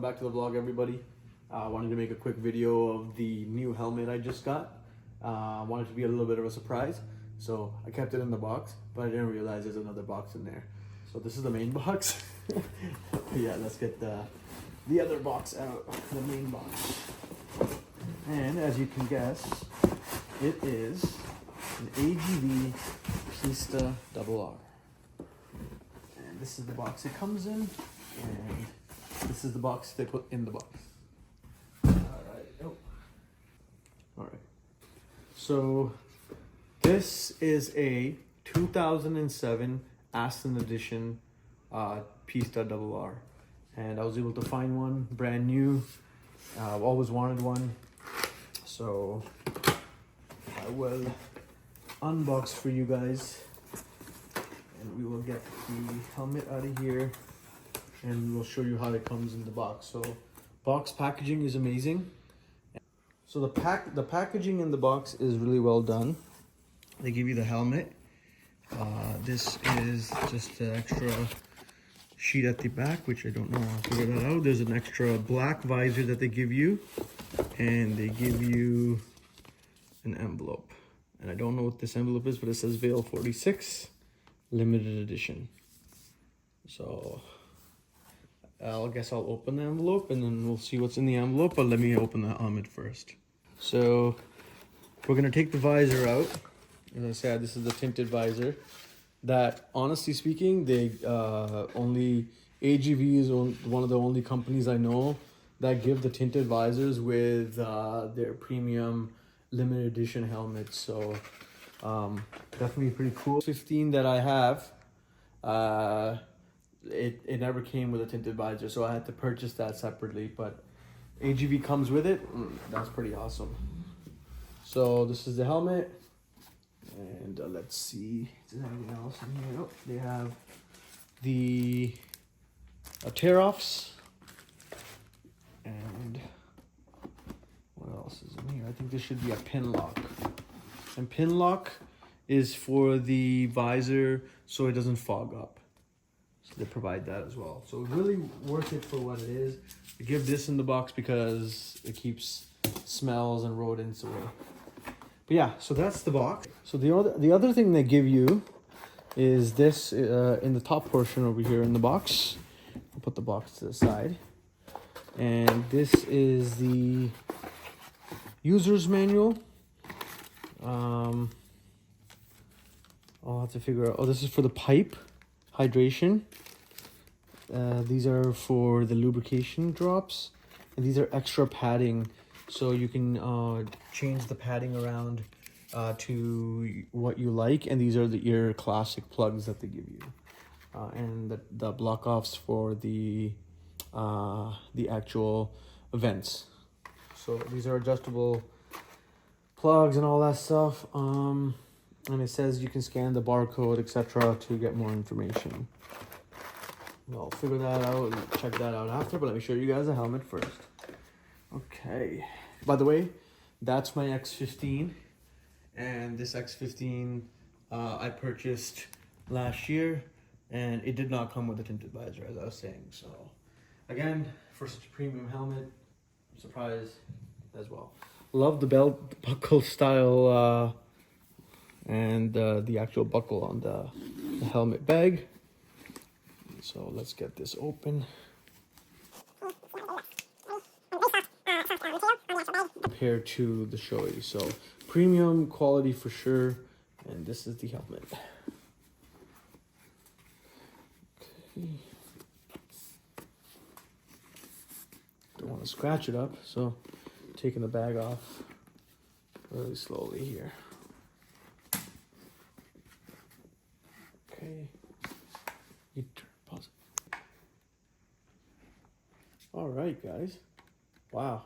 Back to the vlog, everybody. I wanted to make a quick video of the new helmet I just got. I wanted to be a little bit of a surprise, so I kept it in the box, but I didn't realize there's another box in there. So this is the main box. Yeah, let's get the other box out, the main box. And as you can guess, it is an AGV Pista RR. And this is the box it comes in, and this is the box they put in the box. Alright. So this is a 2007 Assen edition Pista RR. And I was able to find one brand new. I've always wanted one. So I will unbox for you guys. And we will get the helmet out of here. And we'll show you how it comes in the box. So box packaging is amazing. So the packaging in the box is really well done. They give you the helmet. This is just an extra sheet at the back, which I don't know how to figure that out. There's an extra black visor that they give you, and they give you an envelope. And I don't know what this envelope is, but it says Veil 46 limited edition. So I guess I'll open the envelope and then we'll see what's in the envelope, but let me open the helmet first. So we're gonna take the visor out. As I said, this is the tinted visor that, honestly speaking, they only AGV is one of the only companies I know that give the tinted visors with their premium limited edition helmets. So definitely pretty cool. 15 that I have, it never came with a tinted visor, so I had to purchase that separately, but AGV comes with it. That's pretty awesome. So this is the helmet, and let's see, is there anything else in here? Oh, they have the tear-offs, and what else is in here? I think there should be a pin lock, and pin lock is for the visor so it doesn't fog up. They provide that as well, so really worth it for what it is. I give this in the box because it keeps smells and rodents away. But yeah, so that's the box. So the other thing they give you is this in the top portion over here in the box. I'll put the box to the side, and this is the user's manual. I'll have to figure out. Oh, this is for the pipe hydration. These are for the lubrication drops, and these are extra padding, so you can change the padding around to what you like. And these are your classic plugs that they give you, and the block offs for the actual vents. So these are adjustable plugs and all that stuff. And it says you can scan the barcode, etc., to get more information. I'll figure that out and check that out after, but let me show you guys the helmet first. Okay. By the way, that's my X15, and this X15 I purchased last year, and it did not come with a tinted visor, as I was saying. So again, for such a premium helmet, I'm surprised as well. Love the belt buckle style and the actual buckle on the helmet bag. So let's get this open. Compared to the Shoei, so premium quality for sure. And this is the helmet. Okay. Don't want to scratch it up, so taking the bag off really slowly here. Okay. Pause it. All right, guys. Wow.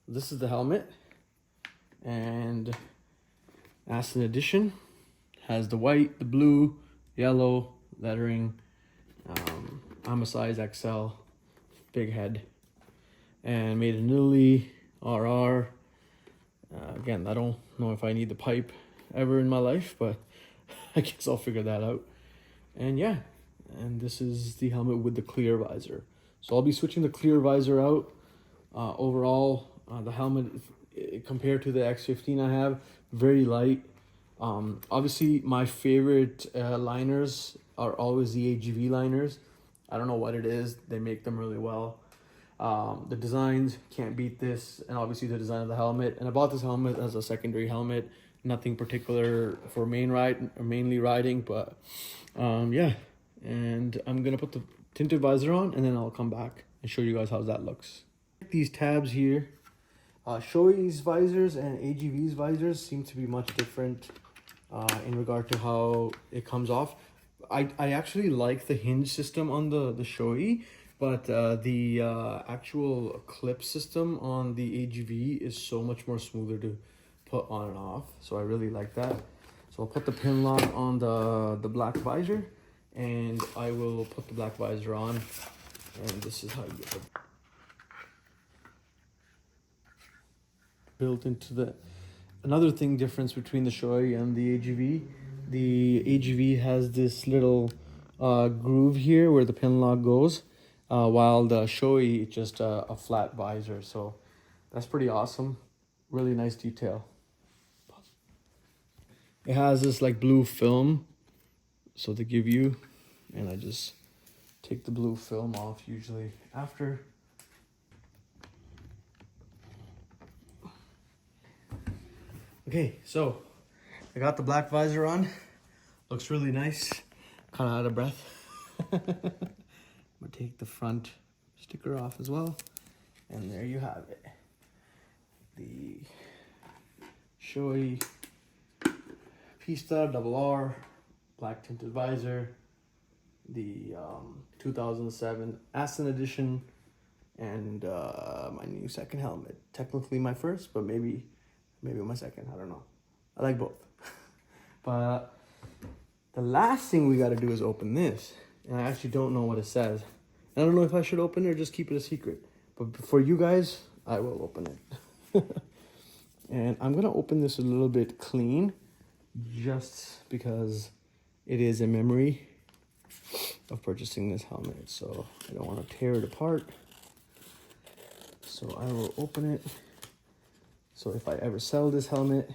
This is the helmet, and Assen edition has the white, the blue, yellow lettering. I'm a size XL, big head, and made in Italy, RR. Again, I don't know if I need the pipe ever in my life, but I guess I'll figure that out. And yeah, and this is the helmet with the clear visor. So I'll be switching the clear visor out. Overall, the helmet compared to the X15 I have, very light. Obviously my favorite liners are always the AGV liners. I don't know what it is, they make them really well. The designs, can't beat this, and obviously the design of the helmet. And I bought this helmet as a secondary helmet, nothing particular for mainly riding, but yeah. And I'm gonna put the tinted visor on, and then I'll come back and show you guys how that looks. These tabs here, Shoei's visors and AGV's visors seem to be much different in regard to how it comes off. I actually like the hinge system on the Shoei, but the actual clip system on the AGV is so much more smoother to put on and off. So I really like that. So I'll put the pin lock on the black visor, and I will put the black visor on, and this is how you get it. Built into the another thing difference between the Shoei and the AGV has this little groove here where the pin lock goes, while the Shoei just a flat visor. So that's pretty awesome, really nice detail. It has this like blue film, so they give you, and I just take the blue film off usually after. Okay, so I got the black visor on. Looks really nice. Kind of out of breath. I'm gonna take the front sticker off as well. And there you have it. The Shoei Pista RR black tinted visor. The 2007 Assen edition. And my new second helmet. Technically my first, but maybe my second, I don't know. I like both. But the last thing we gotta do is open this. And I actually don't know what it says. I don't know if I should open it or just keep it a secret. But for you guys, I will open it. And I'm gonna open this a little bit clean, just because it is a memory of purchasing this helmet. So I don't wanna tear it apart. So I will open it. So if I ever sell this helmet,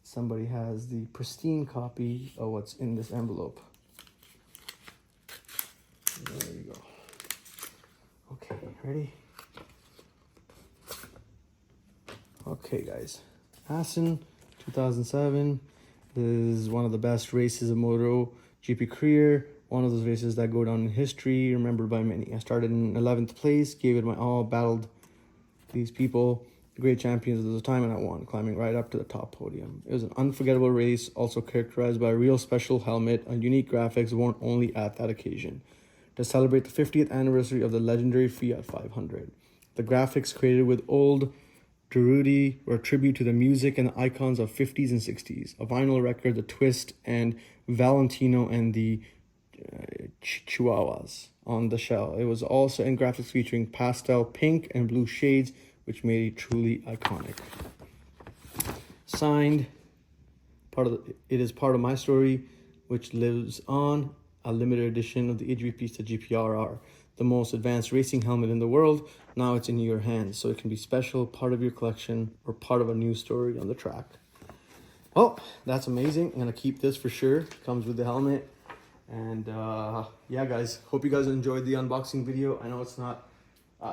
somebody has the pristine copy of what's in this envelope. There you go. Okay, ready? Okay, guys. Assen, 2007. This is one of the best races of MotoGP career. One of those races that go down in history, remembered by many. I started in 11th place, gave it my all, battled these people, the great champions of the time, and I won, climbing right up to the top podium. It was an unforgettable race, also characterized by a real special helmet and unique graphics worn only at that occasion. To celebrate the 50th anniversary of the legendary Fiat 500. The graphics created with Aldo Drudi were a tribute to the music and the icons of 50s and 60s. A vinyl record, The Twist, and Valentino and the Chihuahuas on the shell. It was also in graphics featuring pastel pink and blue shades, which made it truly iconic. Signed, it is part of my story, which lives on, a limited edition of the AGV Pista GPRR, the most advanced racing helmet in the world. Now it's in your hands, so it can be special, part of your collection, or part of a new story on the track. Oh, that's amazing. I'm gonna keep this for sure. Comes with the helmet. And yeah, guys, hope you guys enjoyed the unboxing video. I know it's not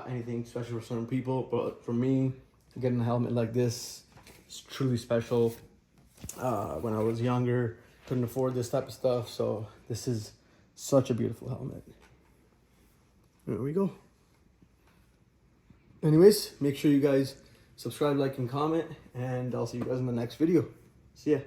anything special for some people, but for me, getting a helmet like this is truly special. When I was younger, couldn't afford this type of stuff, so this is such a beautiful helmet. There we go. Anyways, make sure you guys subscribe, like, and comment, and I'll see you guys in the next video. See ya.